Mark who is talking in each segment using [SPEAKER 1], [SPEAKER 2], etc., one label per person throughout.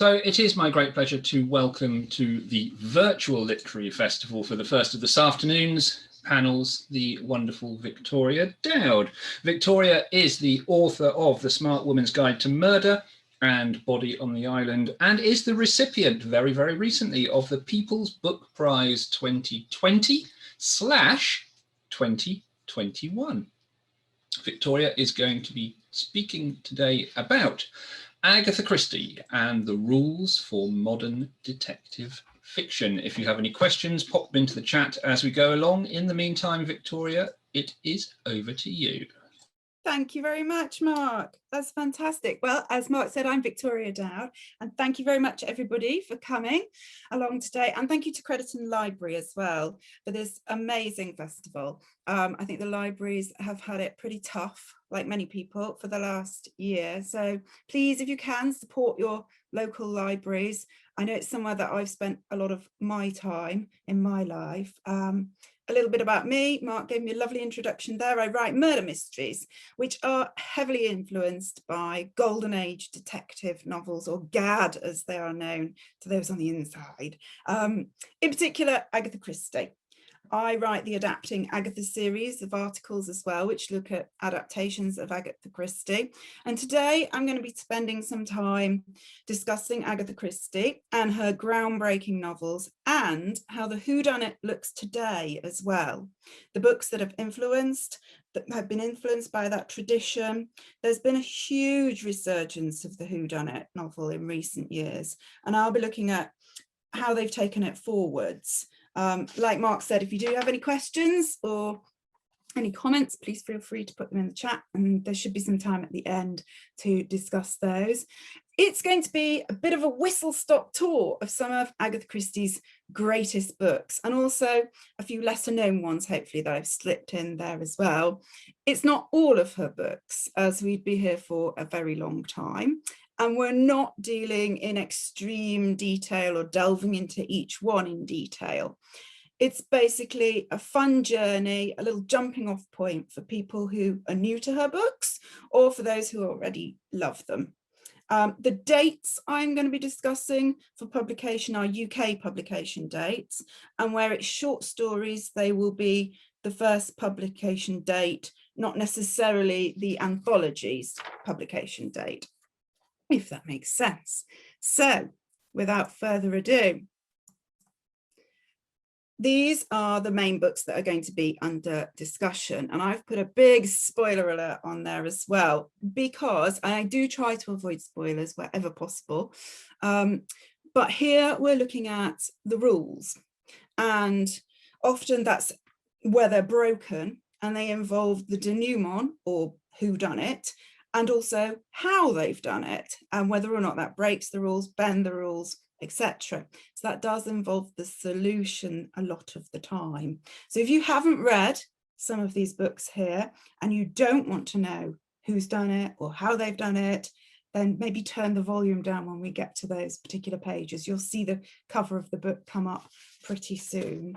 [SPEAKER 1] So it is my great pleasure to welcome to the virtual literary festival for the first of this afternoon's panels, the wonderful Victoria Dowd. Victoria is the author of The Smart Woman's Guide to Murder and Body on the Island, and is the recipient very, very recently of the People's Book Prize 2020/2021. Victoria is going to be speaking today about Agatha Christie and the rules for modern detective fiction. If you have any questions, pop them into the chat as we go along. In the meantime, Victoria, it is over to you.
[SPEAKER 2] Thank you very much, Mark. That's fantastic. Well, as Mark said, I'm Victoria Dowd, and thank you very much, everybody, for coming along today. And thank you to Crediton Library as well for this amazing festival. I think the libraries have had it pretty tough, like many people, for the last year. So please, if you can, support your local libraries. I know it's somewhere that I've spent a lot of my time in my life. A little bit about me. Mark gave me a lovely introduction there. I write murder mysteries, which are heavily influenced by Golden Age detective novels, or GAD as they are known to those on the inside. In particular, Agatha Christie. I write the Adapting Agatha series of articles as well, which look at adaptations of Agatha Christie. And today I'm going to be spending some time discussing Agatha Christie and her groundbreaking novels, and how the whodunit looks today as well. The books that have been influenced by that tradition. There's been a huge resurgence of the whodunit novel in recent years, and I'll be looking at how they've taken it forwards. Like Mark said, if you do have any questions or any comments, please feel free to put them in the chat, and there should be some time at the end to discuss those. It's going to be a bit of a whistle-stop tour of some of Agatha Christie's greatest books, and also a few lesser known ones, hopefully, that I've slipped in there as well. It's not all of her books, as we'd be here for a very long time. And we're not dealing in extreme detail or delving into each one in detail. It's basically a fun journey, a little jumping off point for people who are new to her books, or for those who already love them. The dates I'm going to be discussing for publication are UK publication dates, and where it's short stories, they will be the first publication date, not necessarily the anthology's publication date, if that makes sense. So without further ado, these are the main books that are going to be under discussion, and I've put a big spoiler alert on there as well, because I do try to avoid spoilers wherever possible, but here we're looking at the rules, and often that's where they're broken, and they involve the denouement, or whodunit, and also how they've done it, and whether or not that breaks the rules, bend the rules, etc. So that does involve the solution a lot of the time. So if you haven't read some of these books here, and you don't want to know who's done it or how they've done it, then maybe turn the volume down when we get to those particular pages. You'll see the cover of the book come up pretty soon.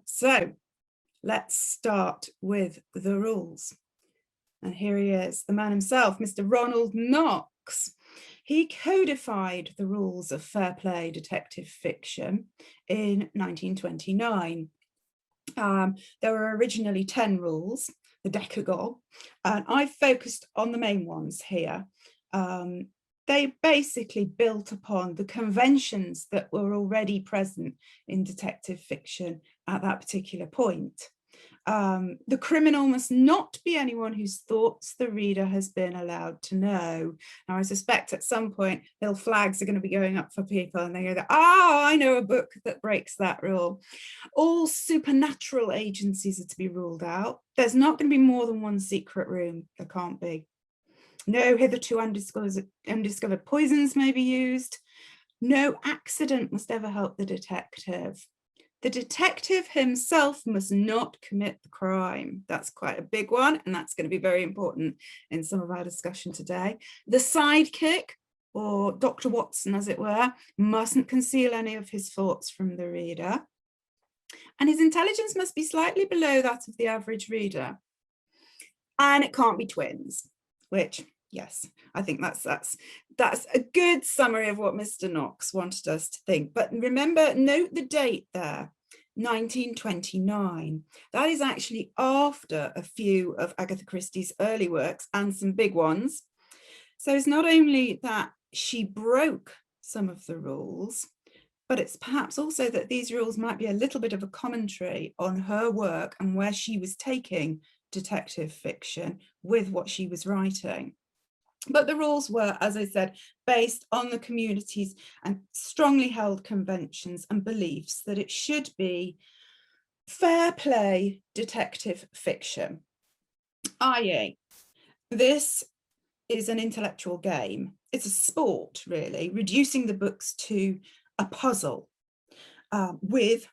[SPEAKER 2] So let's start with the rules. And here he is, the man himself, Mr. Ronald Knox. He codified the rules of fair play detective fiction in 1929. There were originally 10 rules, the Decagon, and I've focused on the main ones here. They basically built upon the conventions that were already present in detective fiction at that particular point. The criminal must not be anyone whose thoughts the reader has been allowed to know. Now, I suspect at some point little flags are going to be going up for people, and they go, oh, I know a book that breaks that rule. All supernatural agencies are to be ruled out. There's not going to be more than one secret room. There can't be. No hitherto undiscovered poisons may be used. No accident must ever help the detective. The detective himself must not commit the crime. That's quite a big one, and that's going to be very important in some of our discussion today. The sidekick, or Dr. Watson as it were, mustn't conceal any of his thoughts from the reader. And his intelligence must be slightly below that of the average reader. And it can't be twins, which Yes, I think that's a good summary of what Mr. Knox wanted us to think. But remember, note the date there, 1929. That is actually after a few of Agatha Christie's early works and some big ones. So it's not only that she broke some of the rules, but it's perhaps also that these rules might be a little bit of a commentary on her work and where she was taking detective fiction with what she was writing. But the rules were, as I said, based on the community's and strongly held conventions and beliefs that it should be fair play detective fiction, i.e., this is an intellectual game. It's a sport, really, reducing the books to a puzzle with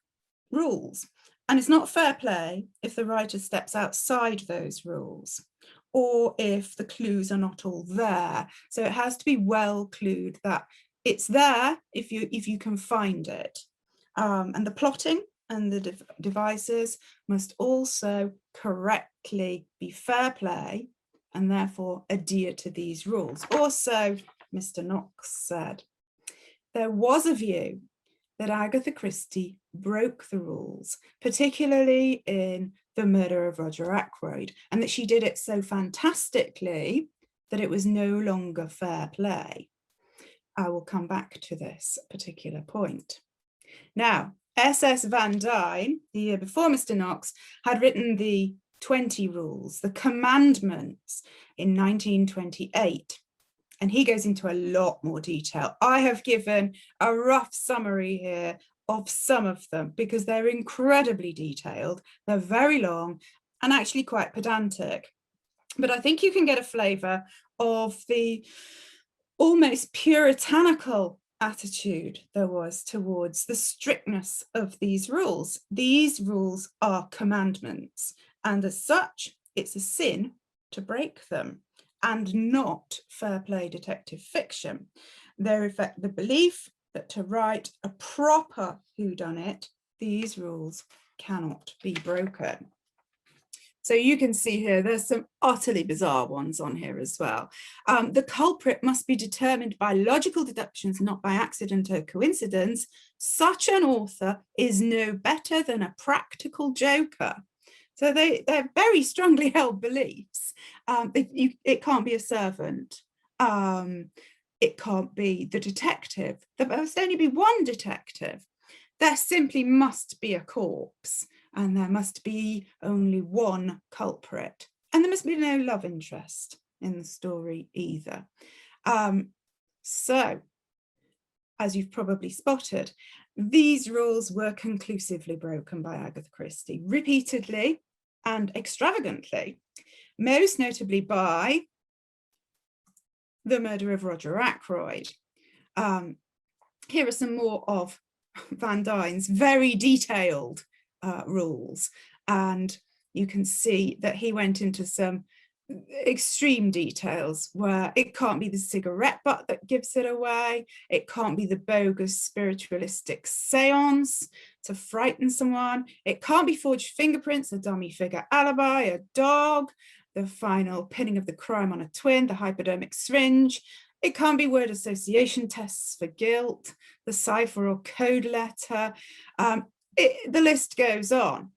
[SPEAKER 2] rules. And it's not fair play if the writer steps outside those rules, or if the clues are not all there. So it has to be well clued that it's there if you can find it. And the plotting and the devices must also correctly be fair play and therefore adhere to these rules. Also, Mr. Knox said, there was a view that Agatha Christie broke the rules, particularly in The Murder of Roger Ackroyd, and that she did it so fantastically that it was no longer fair play. I will come back to this particular point. Now, S.S. Van Dyne, the year before Mr. Knox, had written the 20 rules, the commandments, in 1928. And he goes into a lot more detail. I have given a rough summary here of some of them because they're incredibly detailed, they're very long and actually quite pedantic. But I think you can get a flavour of the almost puritanical attitude there was towards the strictness of these rules. These rules are commandments, and as such, it's a sin to break them, and not fair play detective fiction. They reflect the belief that to write a proper whodunit, these rules cannot be broken. So you can see here, there's some utterly bizarre ones on here as well. The culprit must be determined by logical deductions, not by accident or coincidence. Such an author is no better than a practical joker. So they're very strongly held beliefs. It can't be a servant. It can't be the detective. There must only be one detective. There simply must be a corpse, and there must be only one culprit. And there must be no love interest in the story either. So, as you've probably spotted, these rules were conclusively broken by Agatha Christie, repeatedly and extravagantly, most notably by The Murder of Roger Ackroyd. Here are some more of Van Dyne's very detailed rules, and you can see that he went into some extreme details where it can't be the cigarette butt that gives it away, it can't be the bogus spiritualistic seance to frighten someone, it can't be forged fingerprints, a dummy figure alibi, a dog, the final pinning of the crime on a twin, the hypodermic syringe. It can't be word association tests for guilt, the cipher or code letter. The list goes on.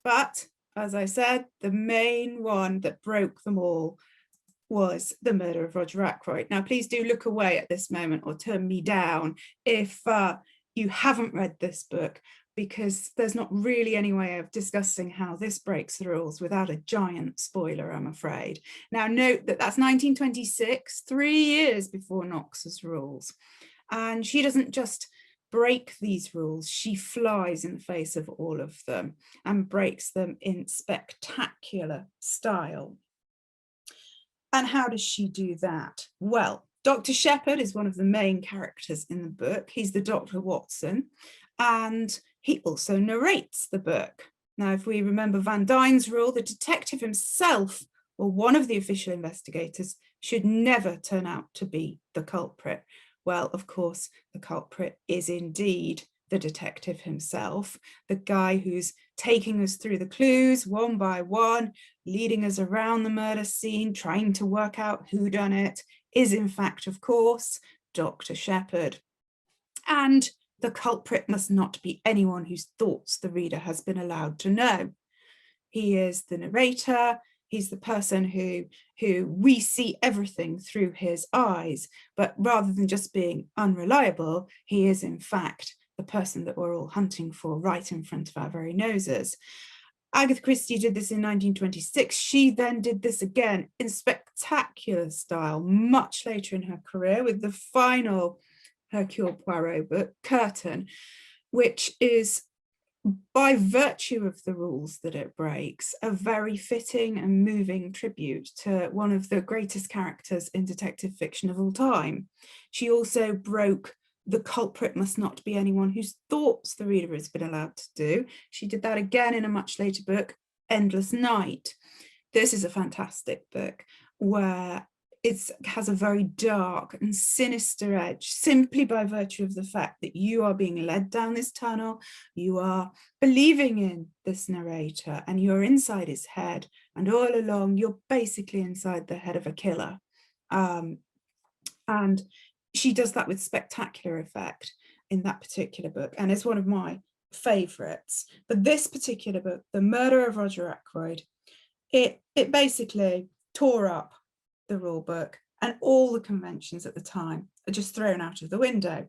[SPEAKER 2] But as I said, the main one that broke them all was The Murder of Roger Ackroyd. Now, please do look away at this moment or turn me down if you haven't read this book, because there's not really any way of discussing how this breaks the rules without a giant spoiler, I'm afraid. Now, note that that's 1926, 3 years before Knox's rules. And she doesn't just break these rules, she flies in the face of all of them and breaks them in spectacular style. And how does she do that? Well, Dr. Shepherd is one of the main characters in the book. He's the Dr. Watson, and he also narrates the book. Now, if we remember Van Dyne's rule, the detective himself, or one of the official investigators, should never turn out to be the culprit. Well, of course, the culprit is indeed the detective himself, the guy who's taking us through the clues one by one, leading us around the murder scene, trying to work out who done it, is in fact, of course, Dr. Shepherd. And the culprit must not be anyone whose thoughts the reader has been allowed to know. He is the narrator. He's the person who we see everything through his eyes, but rather than just being unreliable, he is in fact the person that we're all hunting for right in front of our very noses. Agatha Christie did this in 1926. She then did this again in spectacular style much later in her career with the final Hercule Poirot book, Crediton, which is, by virtue of the rules that it breaks, a very fitting and moving tribute to one of the greatest characters in detective fiction of all time. She also broke the culprit must not be anyone whose thoughts the reader has been allowed to do. She did that again in a much later book, Endless Night. This is a fantastic book where it has a very dark and sinister edge, simply by virtue of the fact that you are being led down this tunnel, you are believing in this narrator, and you're inside his head, and all along you're basically inside the head of a killer. And she does that with spectacular effect in that particular book, and it's one of my favorites. But this particular book, The Murder of Roger Ackroyd, it basically tore up the rule book, and all the conventions at the time are just thrown out of the window.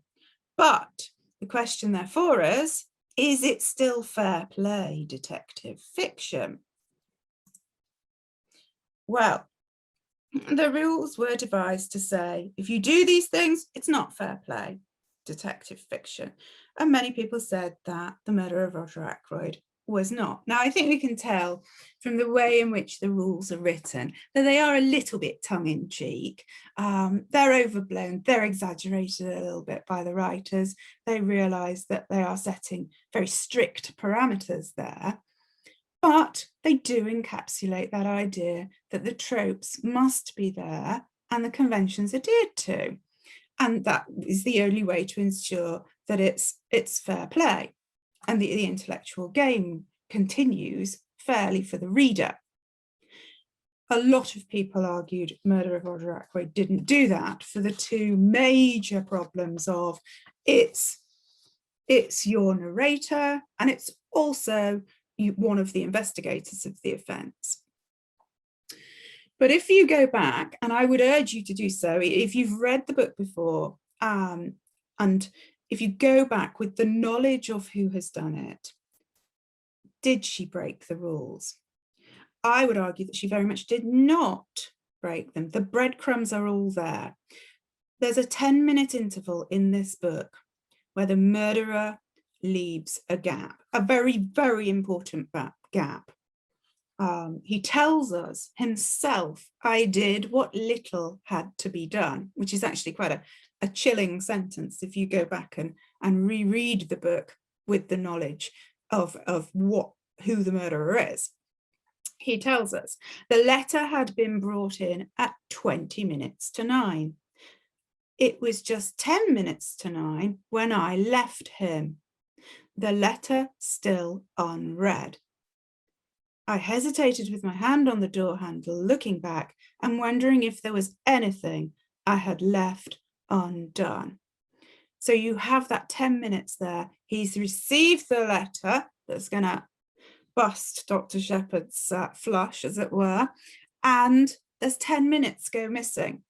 [SPEAKER 2] But the question therefore is it still fair play detective fiction? Well, the rules were devised to say, if you do these things, it's not fair play detective fiction. And many people said that The Murder of Roger Ackroyd was not. Now, I think we can tell from the way in which the rules are written that they are a little bit tongue-in-cheek. They're overblown, they're exaggerated a little bit by the writers. They realise that they are setting very strict parameters there, but they do encapsulate that idea that the tropes must be there and the conventions adhered to. And that is the only way to ensure that it's fair play and the intellectual game continues fairly for the reader. A lot of people argued Murder of Roger Ackroyd didn't do that for the two major problems of it's your narrator and it's also one of the investigators of the offence. But if you go back, and I would urge you to do so, if you've read the book before, and if you go back with the knowledge of who has done it, did she break the rules? I would argue that she very much did not break them. The breadcrumbs are all there. There's a 10-minute interval in this book where the murderer leaves a gap, a very, very important gap. He tells us himself, I did what little had to be done, which is actually quite a chilling sentence if you go back and reread the book with the knowledge of who the murderer is. He tells us the letter had been brought in at 20 minutes to 9. It was just 10 minutes to 9 when I left him. The letter still unread. I hesitated with my hand on the door handle, looking back and wondering if there was anything I had left undone. So you have that 10 minutes there. He's received the letter that's going to bust Dr. Shepherd's flush, as it were, and there's 10 minutes go missing.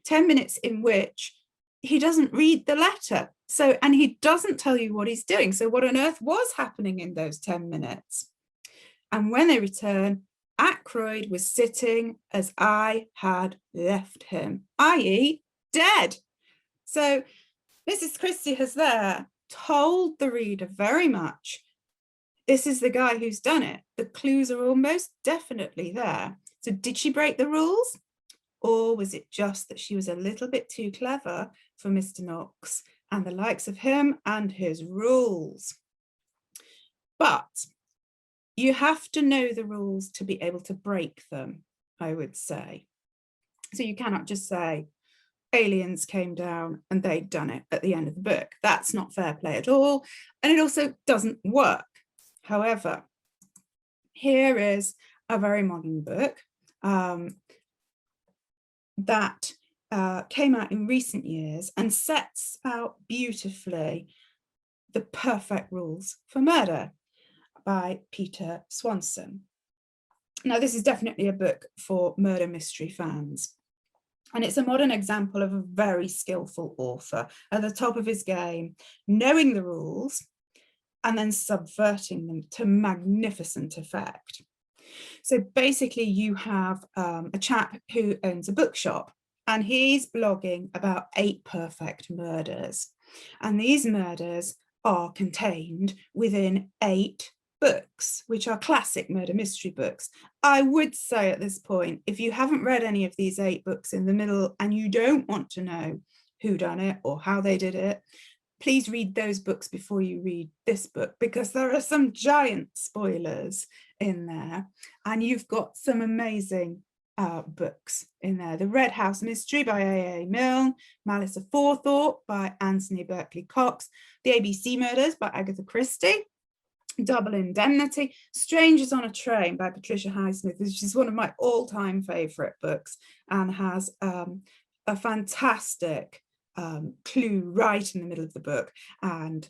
[SPEAKER 2] 10 minutes in which he doesn't read the letter. So, and he doesn't tell you what he's doing. So what on earth was happening in those 10 minutes? And when they return, Ackroyd was sitting as I had left him, i.e. dead. So Mrs. Christie has there told the reader very much, this is the guy who's done it. The clues are almost definitely there. So did she break the rules? Or was it just that she was a little bit too clever for Mr. Knox and the likes of him and his rules? But you have to know the rules to be able to break them, I would say. So you cannot just say, aliens came down and they'd done it at the end of the book. That's not fair play at all. And it also doesn't work. However, here is a very modern book that came out in recent years and sets out beautifully the perfect rules for murder by Peter Swanson. Now, this is definitely a book for murder mystery fans. And it's a modern example of a very skillful author at the top of his game, knowing the rules and then subverting them to magnificent effect. So basically you have a chap who owns a bookshop and he's blogging about 8 perfect murders. And these murders are contained within 8 books, which are classic murder mystery books. I would say at this point, if you haven't read any of these 8 books in the middle and you don't want to know who done it or how they did it, please read those books before you read this book, because there are some giant spoilers in there and you've got some amazing books in there. The Red House Mystery by A.A. Milne, Malice Aforethought by Anthony Berkeley Cox, The ABC Murders by Agatha Christie, Double Indemnity, Strangers on a Train by Patricia Highsmith, which is one of my all-time favourite books and has a fantastic clue right in the middle of the book, and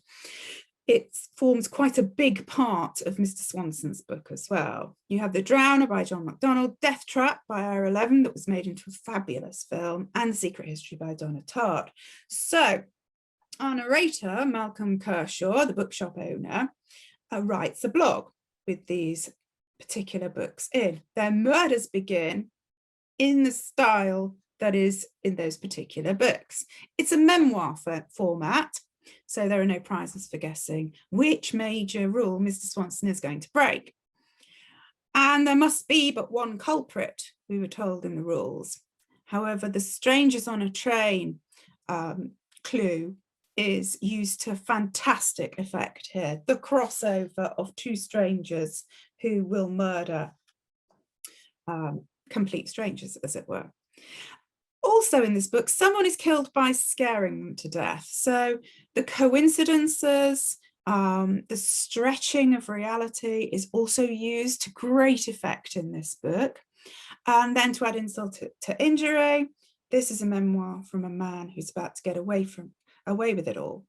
[SPEAKER 2] it forms quite a big part of Mr. Swanson's book as well. You have The Drowner by John MacDonald, Death Trap by Ira Levin, that was made into a fabulous film, and The Secret History by Donna Tartt. So our narrator, Malcolm Kershaw, the bookshop owner, writes a blog with these particular books in. Their murders begin in the style that is in those particular books. It's a memoir format, so there are no prizes for guessing which major rule Mr. Swanson is going to break. And there must be but one culprit, we were told in the rules. However, the Strangers on a Train clue is used to fantastic effect here. The crossover of 2 strangers who will murder complete strangers, as it were. Also in this book, someone is killed by scaring them to death. So the coincidences, the stretching of reality is also used to great effect in this book. And then to add insult to injury, this is a memoir from a man who's about to get away with it all.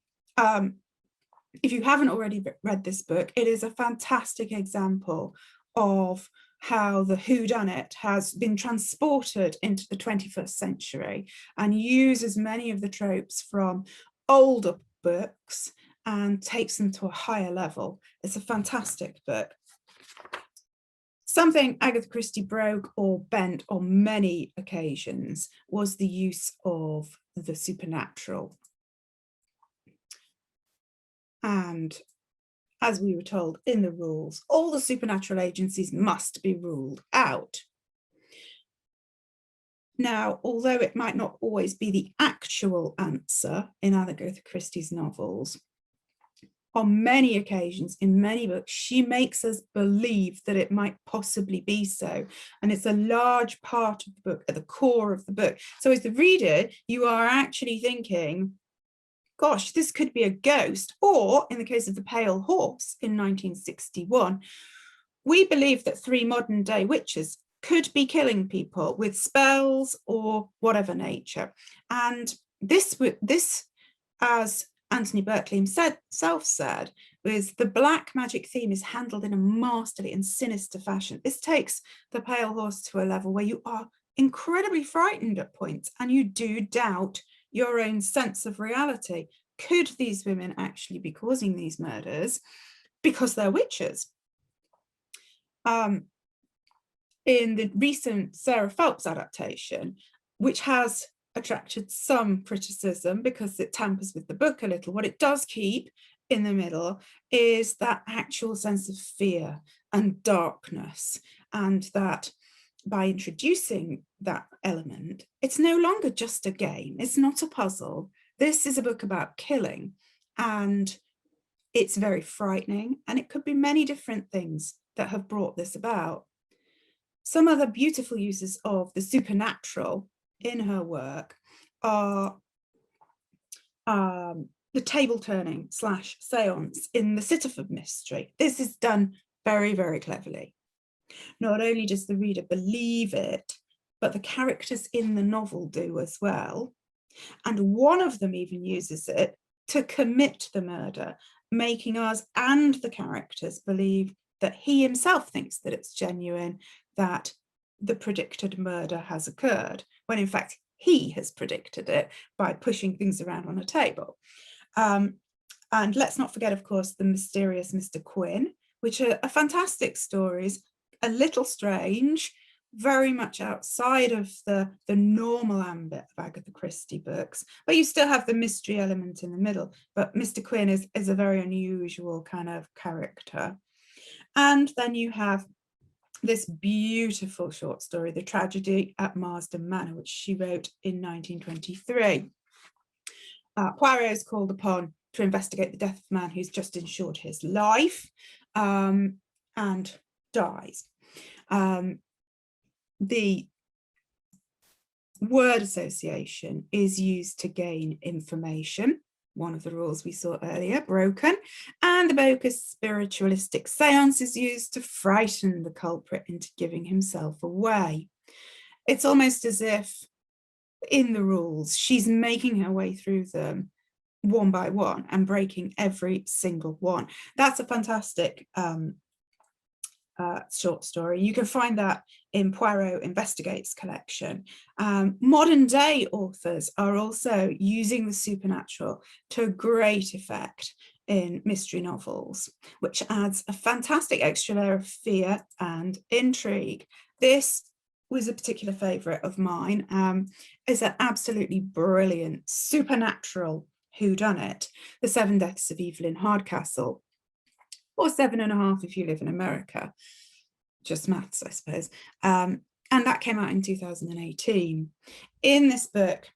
[SPEAKER 2] If you haven't already read this book, it is a fantastic example of how the whodunit has been transported into the 21st century and uses many of the tropes from older books and takes them to a higher level. It's a fantastic book. Something Agatha Christie broke or bent on many occasions was the use of the supernatural. And as we were told in the rules, all the supernatural agencies must be ruled out. Now, although it might not always be the actual answer in Agatha Christie's novels, on many occasions, in many books, she makes us believe that it might possibly be so. And it's a large part of the book, at the core of the book. So as the reader, you are actually thinking, gosh, this could be a ghost. Or in the case of The Pale Horse in 1961, we believe that 3 modern day witches could be killing people with spells or whatever nature. And this as Anthony Berkeley himself said, was the black magic theme is handled in a masterly and sinister fashion. This takes The Pale Horse to a level where you are incredibly frightened at points and you do doubt your own sense of reality. Could these women actually be causing these murders because they're witches? In the recent Sarah Phelps adaptation, which has attracted some criticism because it tampers with the book a little, what it does keep in the middle is that actual sense of fear and darkness, and that by introducing that element, it's no longer just a game, it's not a puzzle. This is a book about killing, and it's very frightening, and it could be many different things that have brought this about. Some other beautiful uses of the supernatural in her work are the table turning / seance in the Sittaford mystery. This is done very, very cleverly. Not only does the reader believe it, but the characters in the novel do as well. And one of them even uses it to commit the murder, making us and the characters believe that he himself thinks that it's genuine, that the predicted murder has occurred, when in fact he has predicted it by pushing things around on a table. And let's not forget, of course, the mysterious Mr. Quin, which are fantastic stories, a little strange, very much outside of the normal ambit of Agatha Christie books, but you still have the mystery element in the middle. But Mr. Quin is a very unusual kind of character. And then you have this beautiful short story, The Tragedy at Marsden Manor, which she wrote in 1923. Poirot is called upon to investigate the death of a man who's just ensured his life and dies. The word association is used to gain information, one of the rules we saw earlier, broken, and the bogus spiritualistic seance is used to frighten the culprit into giving himself away. It's almost as if in the rules, she's making her way through them one by one and breaking every single one. That's a fantastic short story. You can find that in Poirot Investigates collection. Modern day authors are also using the supernatural to great effect in mystery novels, which adds a fantastic extra layer of fear and intrigue. This was a particular favourite of mine. Is an absolutely brilliant supernatural whodunit, The Seven Deaths of Evelyn Hardcastle, or 7.5 if you live in America, just maths, I suppose. And that came out in 2018. In this book,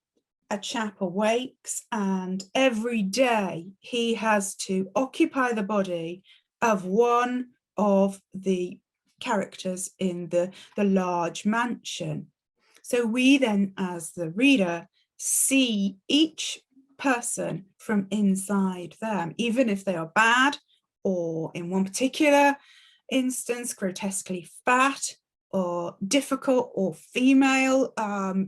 [SPEAKER 2] a chap awakes and every day he has to occupy the body of one of the characters in the large mansion. So we then, as the reader, see each person from inside them, even if they are bad, or in one particular instance, grotesquely fat, or difficult, or female,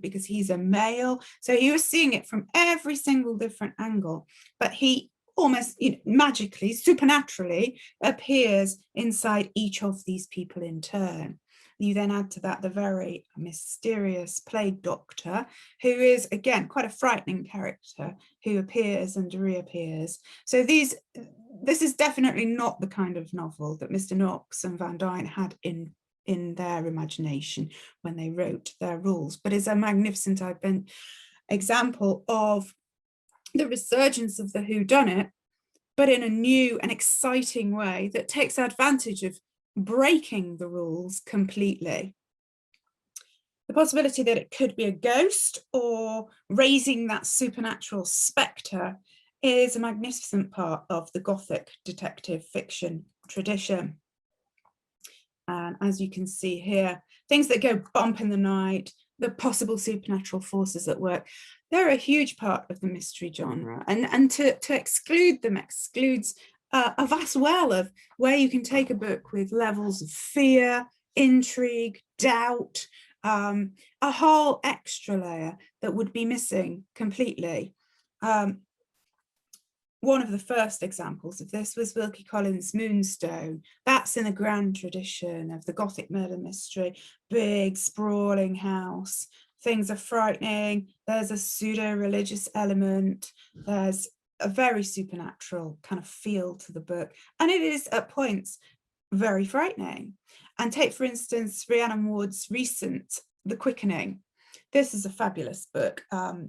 [SPEAKER 2] because he's a male. So he was seeing it from every single different angle, but he almost magically, supernaturally appears inside each of these people in turn. You then add to that the very mysterious plague doctor, who is, again, quite a frightening character, who appears and reappears. So this is definitely not the kind of novel that Mr. Knox and Van Dyne had in their imagination when they wrote their rules, but is a magnificent example of the resurgence of the whodunit, but in a new and exciting way that takes advantage of breaking the rules completely. The possibility that it could be a ghost or raising that supernatural spectre is a magnificent part of the Gothic detective fiction tradition. And as you can see here, things that go bump in the night, the possible supernatural forces at work, they're a huge part of the mystery genre. And to exclude them excludes a vast well of where you can take a book with levels of fear, intrigue, doubt, a whole extra layer that would be missing completely. One of the first examples of this was Wilkie Collins' Moonstone. That's in the grand tradition of the Gothic murder mystery, big sprawling house. Things are frightening. There's a pseudo-religious element. There's a very supernatural kind of feel to the book. And it is at points very frightening. And take, for instance, Rhiannon Ward's recent The Quickening. This is a fabulous book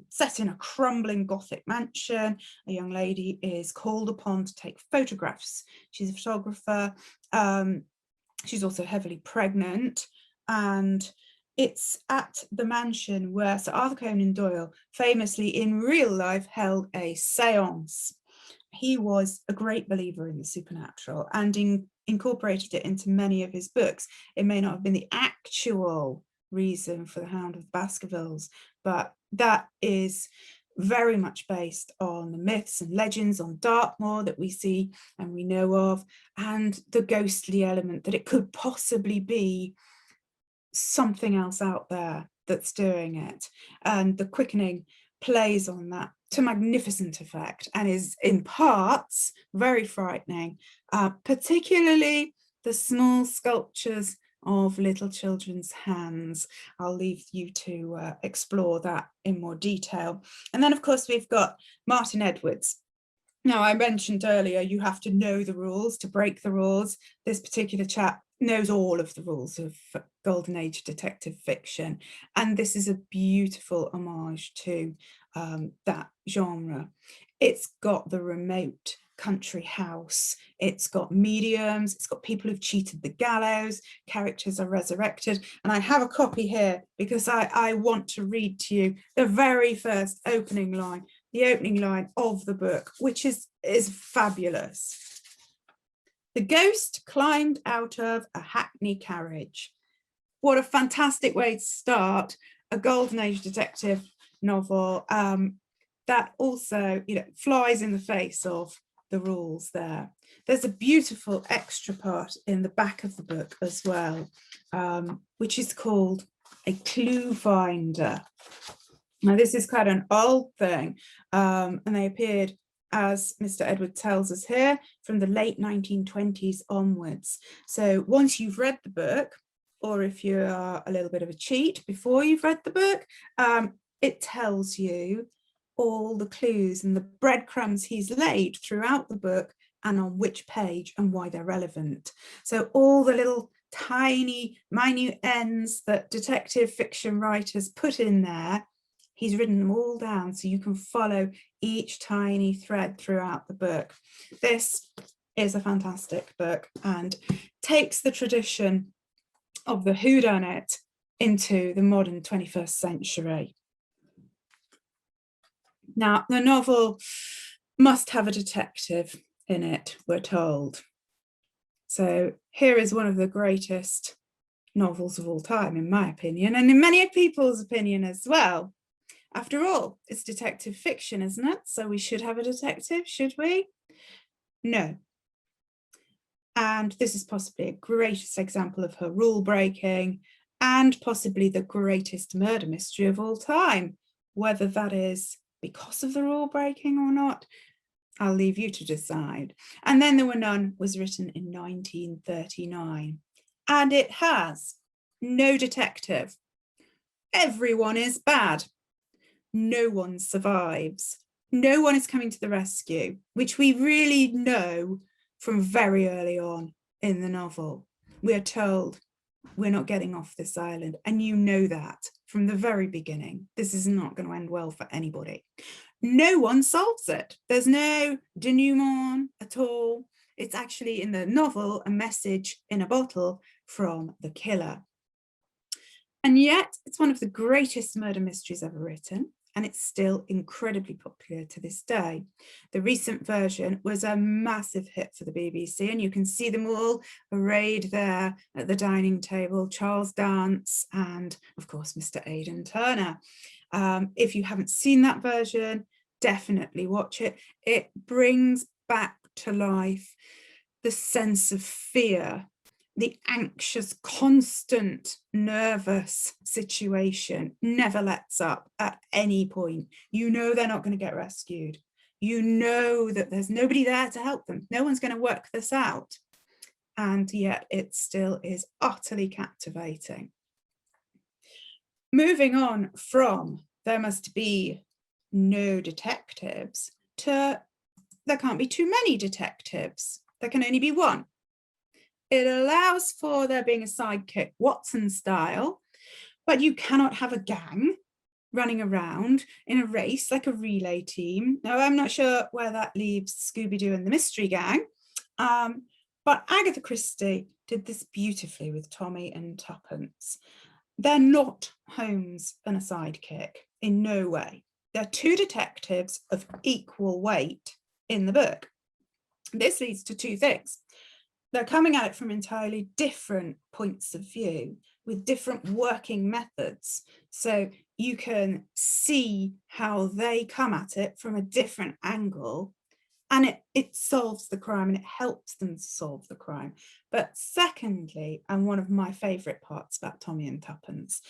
[SPEAKER 2] set in a crumbling Gothic mansion. A young lady is called upon to take photographs. She's a photographer. She's also heavily pregnant. And it's at the mansion where Sir Arthur Conan Doyle famously in real life held a seance. He was a great believer in the supernatural and incorporated it into many of his books. It may not have been the actual reason for the Hound of the Baskervilles, but that is very much based on the myths and legends on Dartmoor that we see and we know of, and the ghostly element that it could possibly be something else out there that's doing it. And the quickening plays on that to magnificent effect and is in parts very frightening, particularly the small sculptures of little children's hands. I'll leave you to explore that in more detail. And then of course we've got Martin Edwards. Now, I mentioned earlier, you have to know the rules to break the rules. This particular chap knows all of the rules of Golden Age detective fiction. And this is a beautiful homage to that genre. It's got the remote country house, it's got mediums, it's got people who've cheated the gallows, characters are resurrected. And I have a copy here because I want to read to you the very first opening line, the opening line of the book, which is fabulous. The ghost climbed out of a hackney carriage. What a fantastic way to start a Golden Age detective novel that also, you know, flies in the face of the rules there. There's a beautiful extra part in the back of the book as well, which is called a clue finder. Now, this is quite an old thing, and they appeared, as Mr. Edward tells us here, from the late 1920s onwards. So once you've read the book, or if you are a little bit of a cheat before you've read the book, it tells you all the clues and the breadcrumbs he's laid throughout the book and on which page and why they're relevant. So all the little tiny, minute ends that detective fiction writers put in there, he's written them all down so you can follow each tiny thread throughout the book. This is a fantastic book and takes the tradition of the whodunit into the modern 21st century. Now, the novel must have a detective in it, we're told. So here is one of the greatest novels of all time, in my opinion, and in many people's opinion as well. After all, it's detective fiction, isn't it? So we should have a detective, should we? No. And this is possibly a greatest example of her rule breaking and possibly the greatest murder mystery of all time. Whether that is because of the rule breaking or not, I'll leave you to decide. And Then There Were None was written in 1939, and it has no detective. Everyone is bad. No one survives. No one is coming to the rescue, which we really know from very early on in the novel. We are told we're not getting off this island, and you know that from the very beginning. This is not going to end well for anybody. No one solves it. There's no denouement at all. It's actually in the novel a message in a bottle from the killer. And yet it's one of the greatest murder mysteries ever written, and it's still incredibly popular to this day. The recent version was a massive hit for the BBC, and you can see them all arrayed there at the dining table, Charles Dance and of course Mr. Aidan Turner. If you haven't seen that version, definitely watch it. It brings back to life the sense of fear, the anxious, constant, nervous situation never lets up at any point. You know they're not going to get rescued. You know that there's nobody there to help them. No one's going to work this out. And yet it still is utterly captivating. Moving on from there must be no detectives to there can't be too many detectives. There can only be one. It allows for there being a sidekick, Watson style, but you cannot have a gang running around in a race like a relay team. Now, I'm not sure where that leaves Scooby-Doo and the Mystery Gang, but Agatha Christie did this beautifully with Tommy and Tuppence. They're not Holmes and a sidekick, in no way. They're two detectives of equal weight in the book. This leads to two things. They're coming at it from entirely different points of view. with different working methods. So you can see how they come at it from a different angle, and it solves the crime and it helps them solve the crime. But secondly, and one of my favorite parts about Tommy and Tuppence,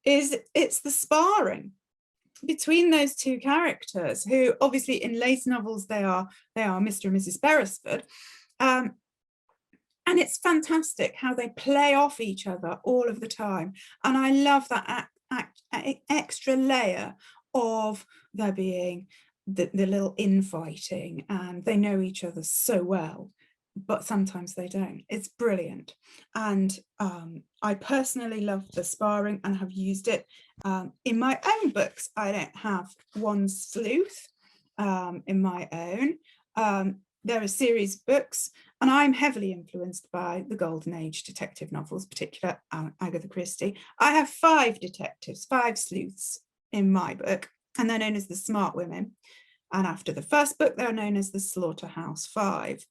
[SPEAKER 2] is it's the sparring between those two characters, who obviously in later novels they are Mr. and Mrs. Beresford. And it's fantastic how they play off each other all of the time. And I love that extra layer of there being the little infighting, and they know each other so well, but sometimes they don't. It's brilliant. And I personally love the sparring and have used it in my own books. I don't have one sleuth in my own. There are series of books, and I'm heavily influenced by the Golden Age detective novels, particularly Agatha Christie. I have 5 detectives, 5 sleuths in my book, and they're known as the Smart Women. And after the first book, they're known as the Slaughterhouse 5.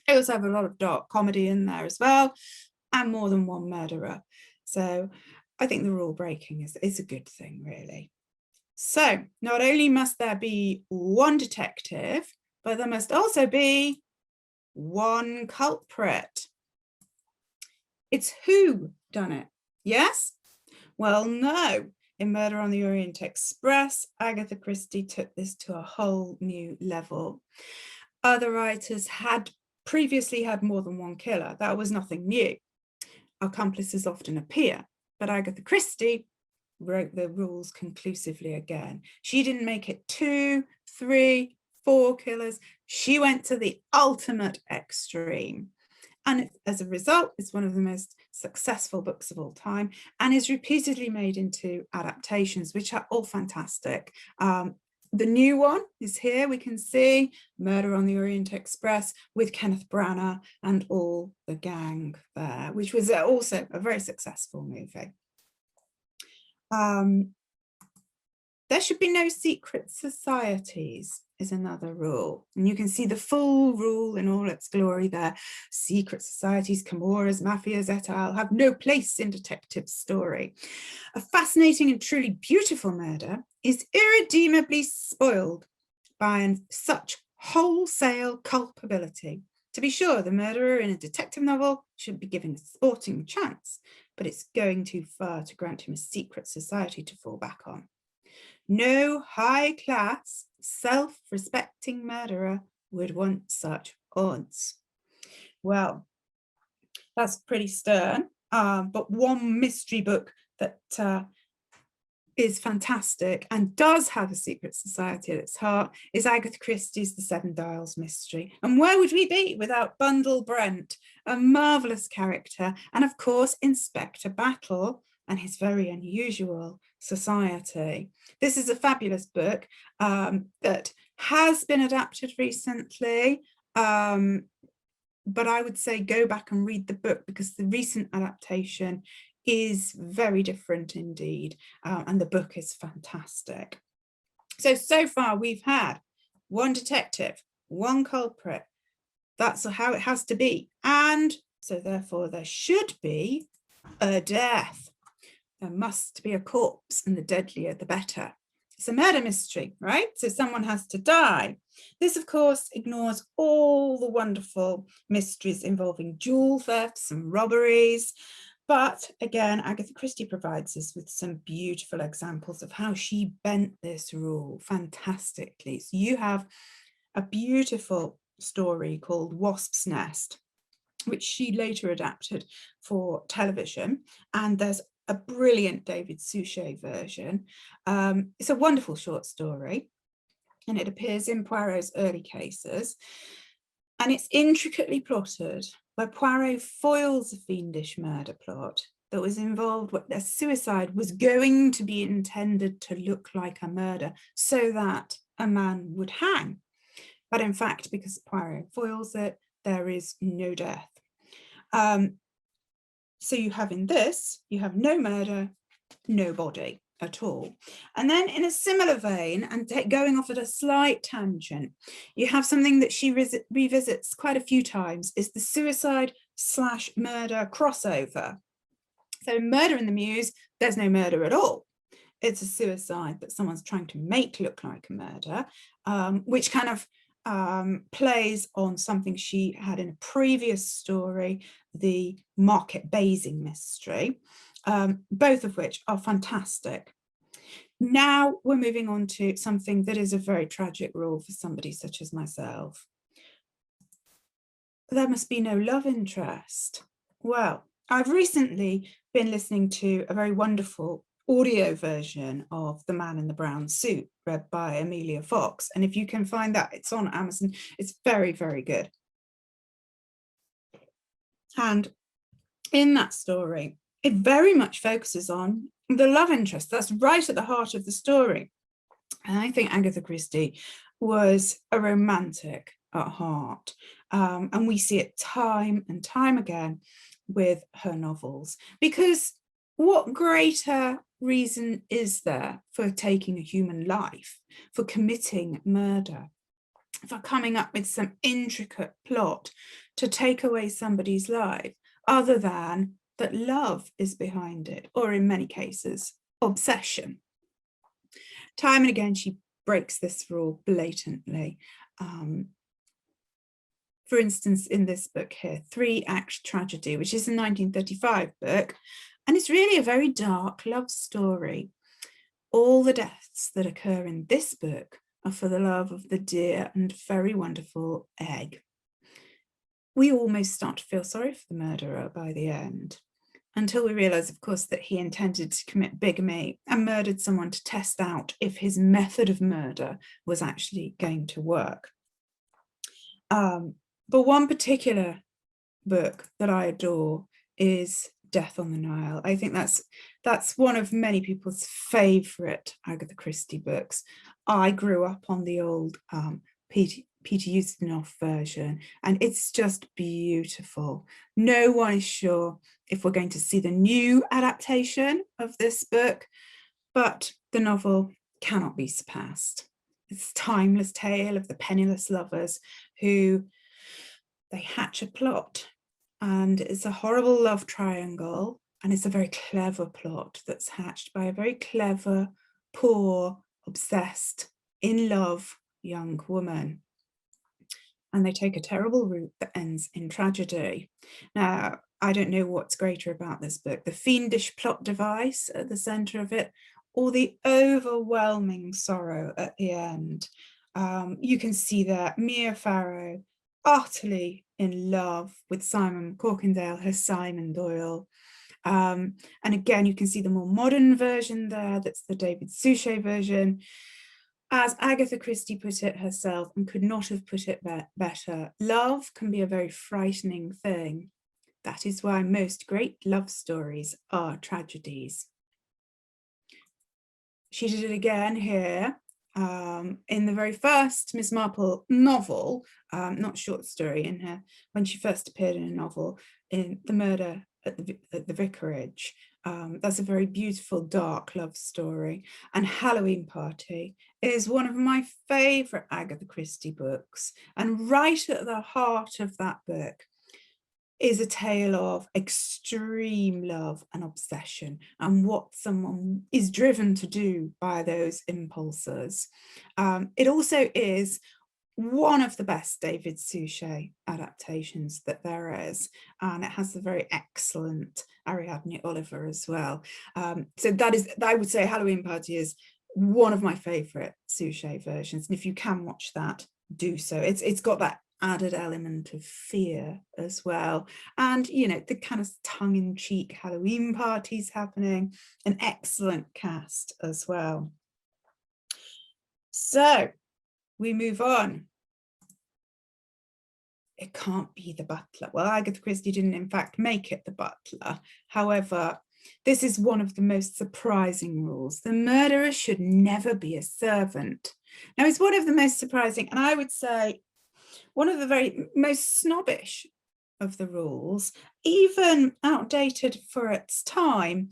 [SPEAKER 2] I also have a lot of dark comedy in there as well, and more than one murderer. So I think the rule breaking is a good thing, really. So not only must there be one detective, but there must also be one culprit. It's who done it, yes? Well, no. In Murder on the Orient Express, Agatha Christie took this to a whole new level. Other writers had previously had more than one killer. That was nothing new. Accomplices often appear, but Agatha Christie wrote the rules conclusively again. She didn't make it 2, 3, 4 killers. She went to the ultimate extreme. And as a result, it's one of the most successful books of all time, and is repeatedly made into adaptations, which are all fantastic. The new one is here. We can see Murder on the Orient Express with Kenneth Branagh and all the gang there, which was also a very successful movie. There should be no secret societies is another rule. And you can see the full rule in all its glory there. Secret societies, Camoras, mafias, et al. Have no place in detective story. A fascinating and truly beautiful murder is irredeemably spoiled by such wholesale culpability. To be sure, the murderer in a detective novel should be given a sporting chance, but it's going too far to grant him a secret society to fall back on. No high-class, self-respecting murderer would want such odds. Well, that's pretty stern, but one mystery book that is fantastic and does have a secret society at its heart is Agatha Christie's The Seven Dials mystery. And where would we be without Bundle Brent, a marvellous character, and of course Inspector Battle and his very unusual society. This is a fabulous book that has been adapted recently, but I would say go back and read the book, because the recent adaptation is very different indeed, and the book is fantastic. So far we've had one detective, one culprit. That's how it has to be, and so therefore there should be a death. There must be a corpse, and the deadlier the better. It's a murder mystery, right? So someone has to die. This, of course, ignores all the wonderful mysteries involving jewel thefts and robberies. But again, Agatha Christie provides us with some beautiful examples of how she bent this rule fantastically. So you have a beautiful story called Wasp's Nest, which she later adapted for television. And there's a brilliant David Suchet version. It's a wonderful short story, and it appears in Poirot's early cases. And it's intricately plotted, where Poirot foils a fiendish murder plot that was involved, where a suicide was going to be intended to look like a murder so that a man would hang. But in fact, because Poirot foils it, there is no death. So you have in this, you have no murder, no body at all. And then in a similar vein, and going off at a slight tangent, you have something that she revisits quite a few times, is the suicide/murder crossover. So in Murder in the Mews, there's no murder at all. It's a suicide that someone's trying to make look like a murder, which kind of plays on something she had in a previous story, the Market Basing mystery, both of which are fantastic. Now we're moving on to something that is a very tragic rule for somebody such as myself. There must be no love interest. Well, I've recently been listening to a very wonderful audio version of The Man in the Brown Suit, read by Amelia Fox. And if you can find that, it's on Amazon. It's very, very good. And in that story, it very much focuses on the love interest. That's right at the heart of the story. And I think Agatha Christie was a romantic at heart. And we see it time and time again with her novels, because what greater reason is there for taking a human life, for committing murder, for coming up with some intricate plot to take away somebody's life, other than that love is behind it, or in many cases, obsession. Time and again, she breaks this rule blatantly. For instance, in this book here, 3-Act Tragedy, which is a 1935 book, and it's really a very dark love story. All the deaths that occur in this book are for the love of the dear and very wonderful Egg. We almost start to feel sorry for the murderer by the end, until we realise, of course, that he intended to commit bigamy and murdered someone to test out if his method of murder was actually going to work. But one particular book that I adore is Death on the Nile. I think that's one of many people's favourite Agatha Christie books. I grew up on the old Peter Ustinov version, and it's just beautiful. No one is sure if we're going to see the new adaptation of this book, but the novel cannot be surpassed. It's a timeless tale of the penniless lovers who they hatch a plot, and it's a horrible love triangle, and it's a very clever plot that's hatched by a very clever, poor, obsessed, in love young woman. And they take a terrible route that ends in tragedy. Now, I don't know what's greater about this book, the fiendish plot device at the centre of it, or the overwhelming sorrow at the end. You can see that Mia Farrow, utterly in love with Simon Corkindale, her Simon Doyle. And again, you can see the more modern version there, that's the David Suchet version. As Agatha Christie put it herself, and could not have put it better, love can be a very frightening thing. That is why most great love stories are tragedies. She did it again here in the very first Miss Marple novel, not short story, in her when she first appeared in a novel, in The Murder at the Vicarage. That's a very beautiful, dark love story. And Halloween Party is one of my favourite Agatha Christie books. And right at the heart of that book is a tale of extreme love and obsession, and what someone is driven to do by those impulses. It also is one of the best David Suchet adaptations that there is, and it has the very excellent Ariadne Oliver as well. So that is, I would say Halloween Party is one of my favourite Suchet versions, and if you can watch that, do so. It's got that added element of fear as well, and you know, the kind of tongue-in-cheek Halloween parties happening, an excellent cast as well. So we move on. It can't be the butler. Well, Agatha Christie didn't in fact make it the butler. However, this is one of the most surprising rules. The murderer should never be a servant. Now, it's one of the most surprising, and I would say one of the very most snobbish of the rules, even outdated for its time.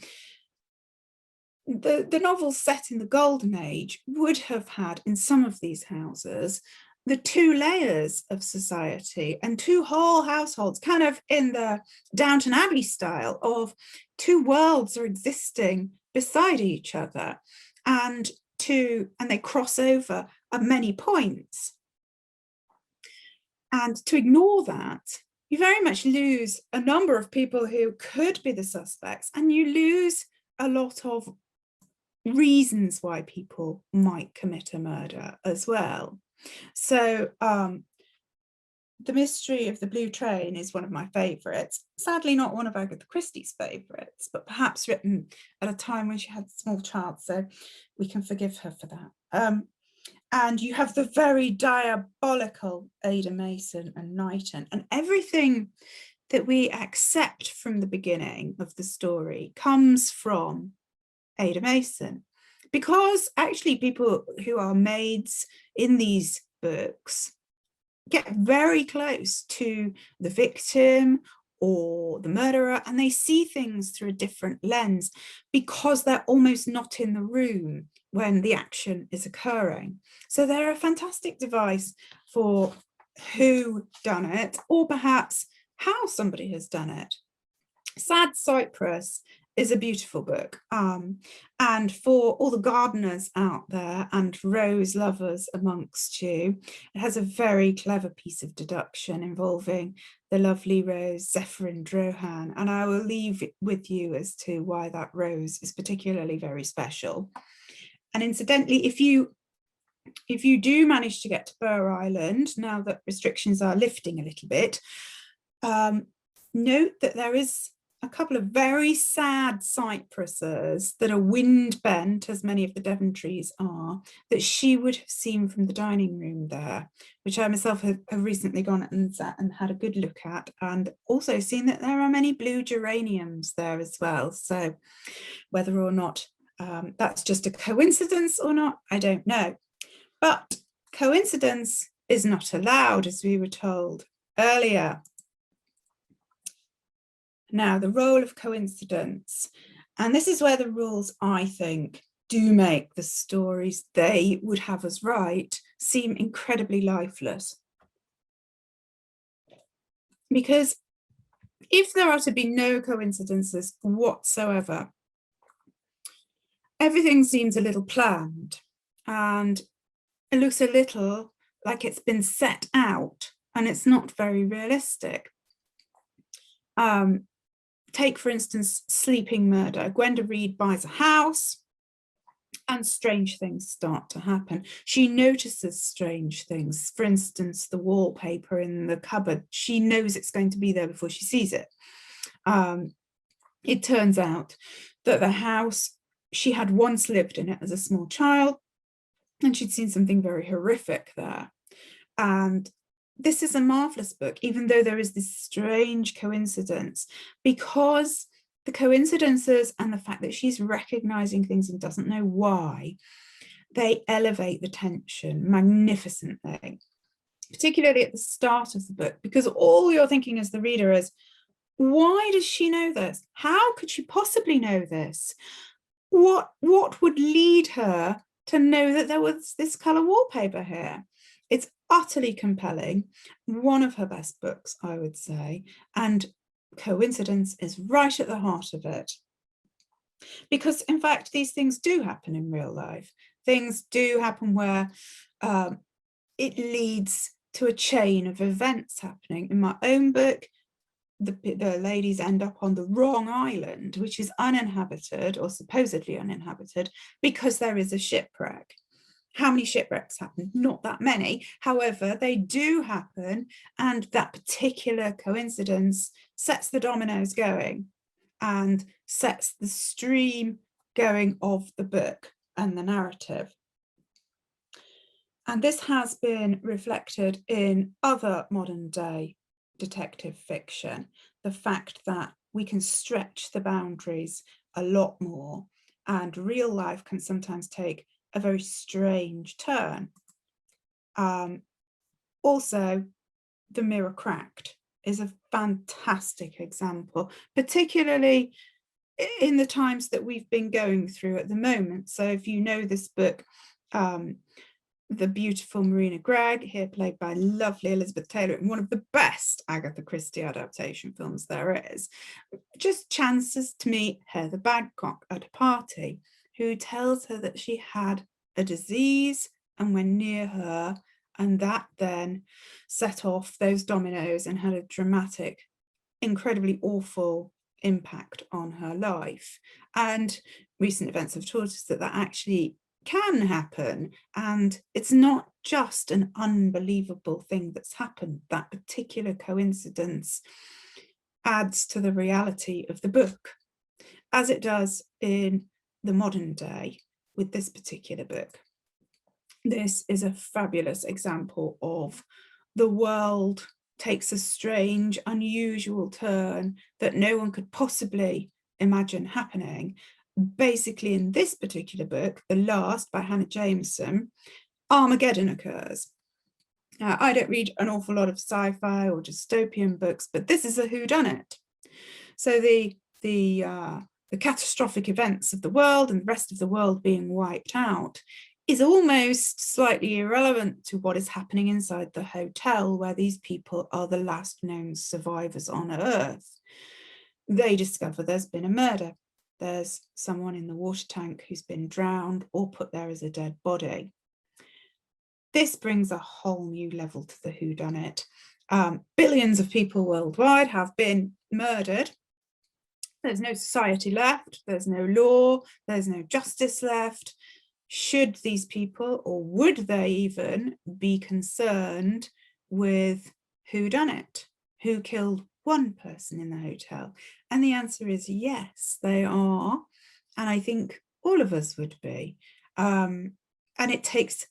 [SPEAKER 2] The novels set in the Golden Age would have had, in some of these houses, the two layers of society and two whole households, kind of in the Downton Abbey style of two worlds are existing beside each other, and they cross over at many points. And to ignore that, you very much lose a number of people who could be the suspects, and you lose a lot of reasons why people might commit a murder as well. So The Mystery of the Blue Train is one of my favourites. Sadly, not one of Agatha Christie's favourites, but perhaps written at a time when she had a small child, so we can forgive her for that. And you have the very diabolical Ada Mason and Knighton, and everything that we accept from the beginning of the story comes from Ada Mason, because actually people who are maids in these books get very close to the victim or the murderer, and they see things through a different lens because they're almost not in the room when the action is occurring. So they're a fantastic device for who done it, or perhaps how somebody has done it. Sad Cypress is a beautiful book, and for all the gardeners out there and rose lovers amongst you, it has a very clever piece of deduction involving the lovely rose Zephyrin Drohan, and I will leave it with you as to why that rose is particularly very special. And incidentally, if you do manage to get to Burr Island, now that restrictions are lifting a little bit, note that there is a couple of very sad cypresses that are wind bent, as many of the Devon trees are, that she would have seen from the dining room there, which I myself have recently gone and sat and had a good look at, and also seen that there are many blue geraniums there as well. So whether or not that's just a coincidence or not, I don't know. But coincidence is not allowed, as we were told earlier. Now, the role of coincidence, and this is where the rules, I think, do make the stories they would have us write seem incredibly lifeless. Because if there are to be no coincidences whatsoever, everything seems a little planned, and it looks a little like it's been set out, and it's not very realistic. Take, for instance, Sleeping Murder. Gwenda Reed buys a house and strange things start to happen. She notices strange things. For instance, the wallpaper in the cupboard. She knows it's going to be there before she sees it. It turns out that the house, she had once lived in it as a small child, and she'd seen something very horrific there. And this is a marvelous book, even though there is this strange coincidence, because the coincidences and the fact that she's recognizing things and doesn't know why, they elevate the tension magnificently, particularly at the start of the book, because all you're thinking as the reader is, why does she know this? How could she possibly know this? What would lead her to know that there was this color wallpaper here? It's utterly compelling, one of her best books, I would say, and coincidence is right at the heart of it. Because in fact, these things do happen in real life. Things do happen where it leads to a chain of events happening. In my own book, the ladies end up on the wrong island, which is uninhabited or supposedly uninhabited, because there is a shipwreck. How many shipwrecks happen? Not that many. However, they do happen, and that particular coincidence sets the dominoes going and sets the stream going of the book and the narrative. And this has been reflected in other modern day detective fiction, the fact that we can stretch the boundaries a lot more, and real life can sometimes take a very strange turn. Also, The Mirror Cracked is a fantastic example, particularly in the times that we've been going through at the moment. So if you know this book, the beautiful Marina Gregg, here played by lovely Elizabeth Taylor, in one of the best Agatha Christie adaptation films there is, just chances to meet Heather Badcock at a party, who tells her that she had a disease and went near her, and that then set off those dominoes and had a dramatic, incredibly awful impact on her life. And recent events have taught us that that actually can happen, and it's not just an unbelievable thing that's happened. That particular coincidence adds to the reality of the book, as it does in the modern day with this particular book. This is a fabulous example of the world takes a strange, unusual turn that no one could possibly imagine happening. Basically, in this particular book, The Last by Hannah Jameson, Armageddon occurs. Now, I don't read an awful lot of sci-fi or dystopian books, but this is a whodunit. So the catastrophic events of the world and the rest of the world being wiped out is almost slightly irrelevant to what is happening inside the hotel, where these people are the last known survivors on Earth. They discover there's been a murder. There's someone in the water tank who's been drowned or put there as a dead body. This brings a whole new level to the whodunit. Billions of people worldwide have been murdered. There's no society left. There's no law. There's no justice left. Should these people, or would they even, be concerned with whodunit? Who killed one person in the hotel? And the answer is yes, they are. And I think all of us would be. And it takes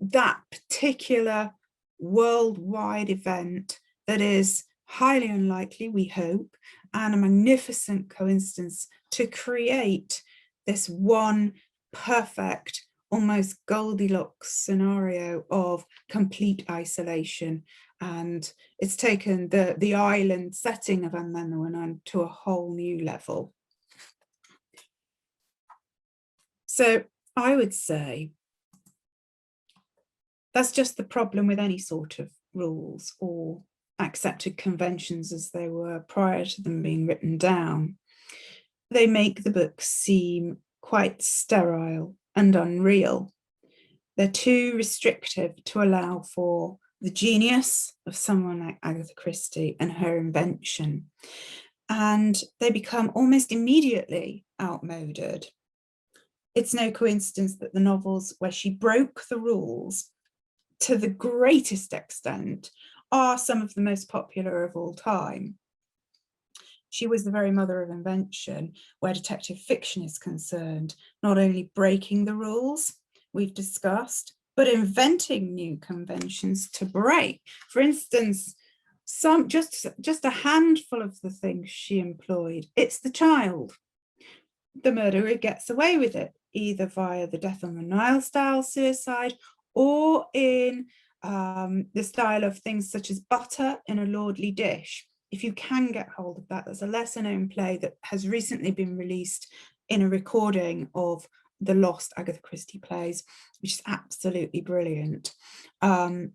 [SPEAKER 2] that particular worldwide event that is highly unlikely, we hope, and a magnificent coincidence to create this one perfect, almost Goldilocks scenario of complete isolation. And it's taken the island setting of Andaman to a whole new level. So I would say that's just the problem with any sort of rules or accepted conventions as they were prior to them being written down. They make the book seem quite sterile and unreal. They're too restrictive to allow for the genius of someone like Agatha Christie and her invention. And they become almost immediately outmoded. It's no coincidence that the novels where she broke the rules to the greatest extent are some of the most popular of all time. She was the very mother of invention where detective fiction is concerned, not only breaking the rules we've discussed, but inventing new conventions to break. For instance, just a handful of the things she employed. It's the child. The murderer gets away with it, either via the death on the Nile style suicide or in the style of things such as butter in a lordly dish. If you can get hold of that, there's a lesser known play that has recently been released in a recording of the lost Agatha Christie plays, which is absolutely brilliant. I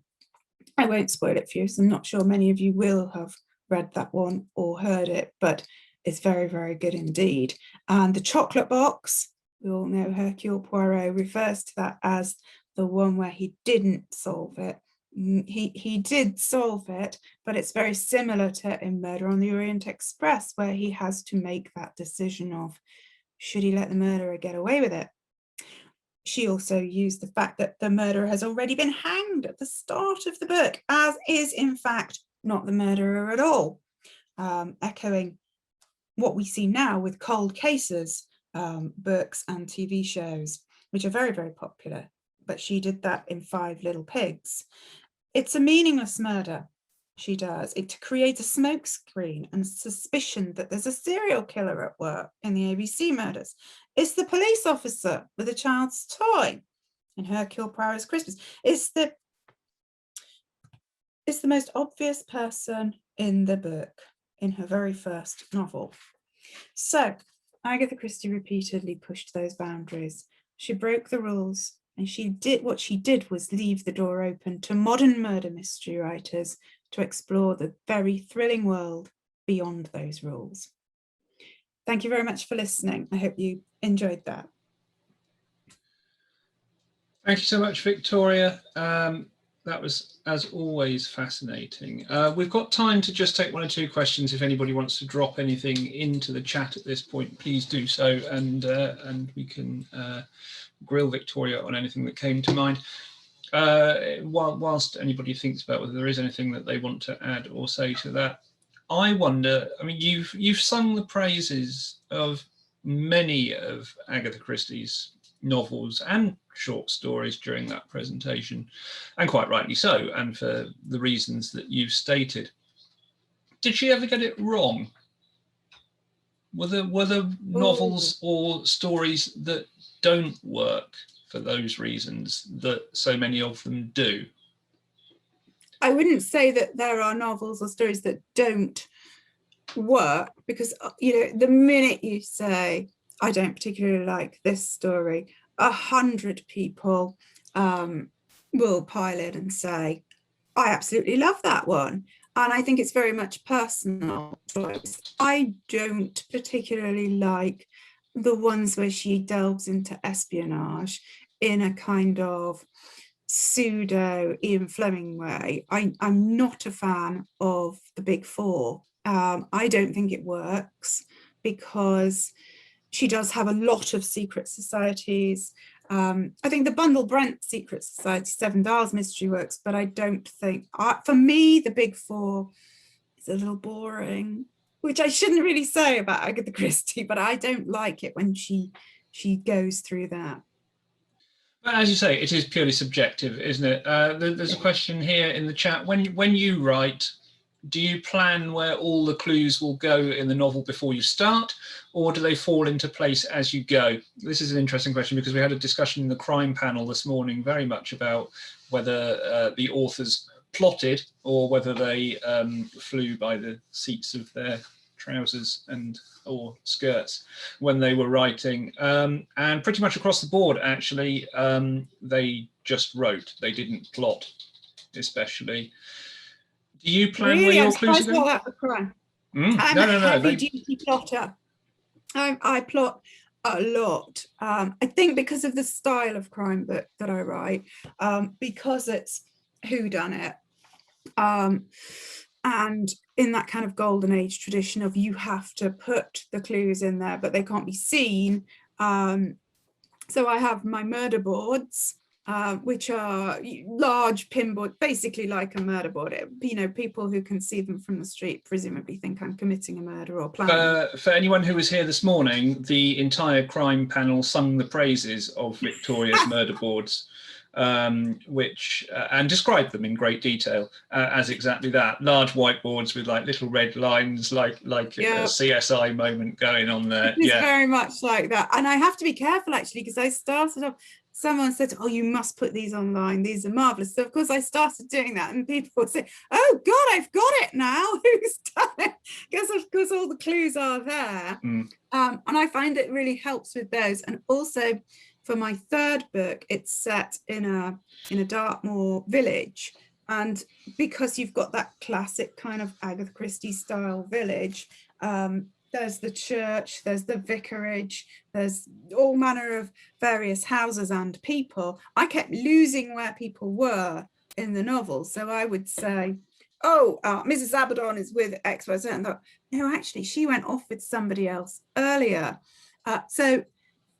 [SPEAKER 2] won't spoil it for you, so I'm not sure many of you will have read that one or heard it, but it's very, very good indeed. And the chocolate box, we all know Hercule Poirot refers to that as the one where he didn't solve it. He did solve it, but it's very similar to in Murder on the Orient Express, where he has to make that decision of, should he let the murderer get away with it? She also used the fact that the murderer has already been hanged at the start of the book, as is in fact not the murderer at all, echoing what we see now with cold cases, books and TV shows, which are very, very popular. But she did that in Five Little Pigs. It's a meaningless murder, she does, to create a smokescreen and suspicion that there's a serial killer at work in the ABC murders. It's the police officer with a child's toy in Hercule Poirot's Christmas. It's the most obvious person in the book, in her very first novel. So Agatha Christie repeatedly pushed those boundaries. She broke the rules And what she did was leave the door open to modern murder mystery writers to explore the very thrilling world beyond those rules. Thank you very much for listening. I hope you enjoyed that.
[SPEAKER 1] Thank you so much, Victoria. That was, as always, fascinating. We've got time to just take one or two questions. If anybody wants to drop anything into the chat at this point, please do so, and we can grill Victoria on anything that came to mind. Whilst anybody thinks about whether there is anything that they want to add or say to that, I wonder, I mean, you've sung the praises of many of Agatha Christie's novels and short stories during that presentation, and quite rightly so, and for the reasons that you've stated. Did she ever get it wrong? Were there novels or stories that don't work for those reasons that so many of them do?
[SPEAKER 2] I wouldn't say that there are novels or stories that don't work, because, you know, the minute you say, I don't particularly like this story, 100 people will pile in and say, I absolutely love that one. And I think it's very much personal choice. I don't particularly like the ones where she delves into espionage in a kind of pseudo Ian Fleming way. I'm not a fan of the Big Four. I don't think it works, because she does have a lot of secret societies. I think the Bundle Brent Secret Society, Seven Dials mystery works, but I don't think, for me, the Big Four is a little boring, which I shouldn't really say about Agatha Christie, but I don't like it when she goes through that.
[SPEAKER 1] But as you say, it is purely subjective, isn't it? There's a question here in the chat. When you write, do you plan where all the clues will go in the novel before you start, or do they fall into place as you go? This is an interesting question, because we had a discussion in the crime panel this morning very much about whether the authors plotted or whether they flew by the seats of their trousers or skirts when they were writing, and pretty much across the board, actually, they just wrote. They didn't plot, especially. Do you plan
[SPEAKER 2] really?
[SPEAKER 1] where your clues are going?
[SPEAKER 2] I'm a heavy-duty plotter. I plot a lot. I think because of the style of crime book that I write, because it's whodunit, and in that kind of golden age tradition of you have to put the clues in there, but they can't be seen. So I have my murder boards, which are large pinboard, basically like a murder board. You know, people who can see them from the street presumably think I'm committing a murder or planning.
[SPEAKER 1] For anyone who was here this morning, the entire crime panel sung the praises of Victoria's murder boards, which and described them in great detail as exactly that: large whiteboards with like little red lines, like a CSI moment going on there.
[SPEAKER 2] It's very much like that. And I have to be careful, actually, because I started off, someone said, oh, you must put these online, these are marvelous. So of course I started doing that, and people would say, oh God, I've got it now. Who's done it? Because of course all the clues are there. And I find it really helps with those. And also for my third book, it's set in a Dartmoor village. And because you've got that classic kind of Agatha Christie style village, there's the church, there's the vicarage, there's all manner of various houses and people. I kept losing where people were in the novel. So I would say, oh, Mrs. Abaddon is with X, Y, Z. And I thought, no, actually, she went off with somebody else earlier. So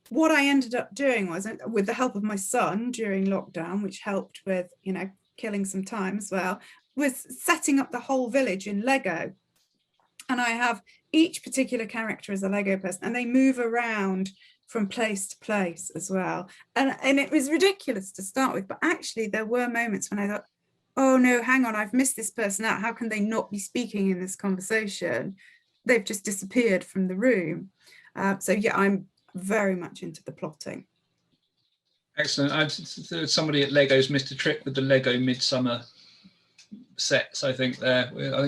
[SPEAKER 2] what I ended up doing was, with the help of my son during lockdown, which helped with, you know, killing some time as well, was setting up the whole village in Lego. And I have each particular character as a Lego person, and they move around from place to place as well. And it was ridiculous to start with, but actually there were moments when I thought, oh no, hang on, I've missed this person out. How can they not be speaking in this conversation? They've just disappeared from the room. So yeah, I'm very much into the plotting.
[SPEAKER 1] Excellent. Somebody at Lego's missed a trick with the Lego Midsummer sets. I think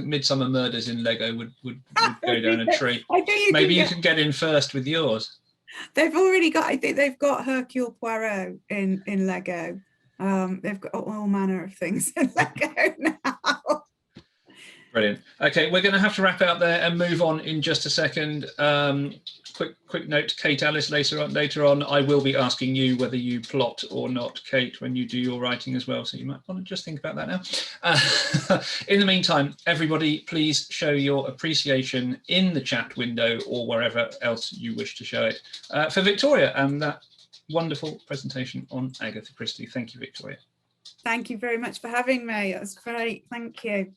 [SPEAKER 1] Midsummer Murders in Lego would go down a treat. Maybe you can get in first with yours.
[SPEAKER 2] They've already got, I think they've got Hercule Poirot in Lego. They've got all manner of things in Lego now.
[SPEAKER 1] Brilliant. Okay, we're going to have to wrap it up there and move on in just a second. Quick note to Kate Alice later on. I will be asking you whether you plot or not, Kate, when you do your writing as well. So you might want to just think about that now. In the meantime, everybody, please show your appreciation in the chat window or wherever else you wish to show it for Victoria and that wonderful presentation on Agatha Christie. Thank you, Victoria.
[SPEAKER 2] Thank you very much for having me. That was great. Thank you.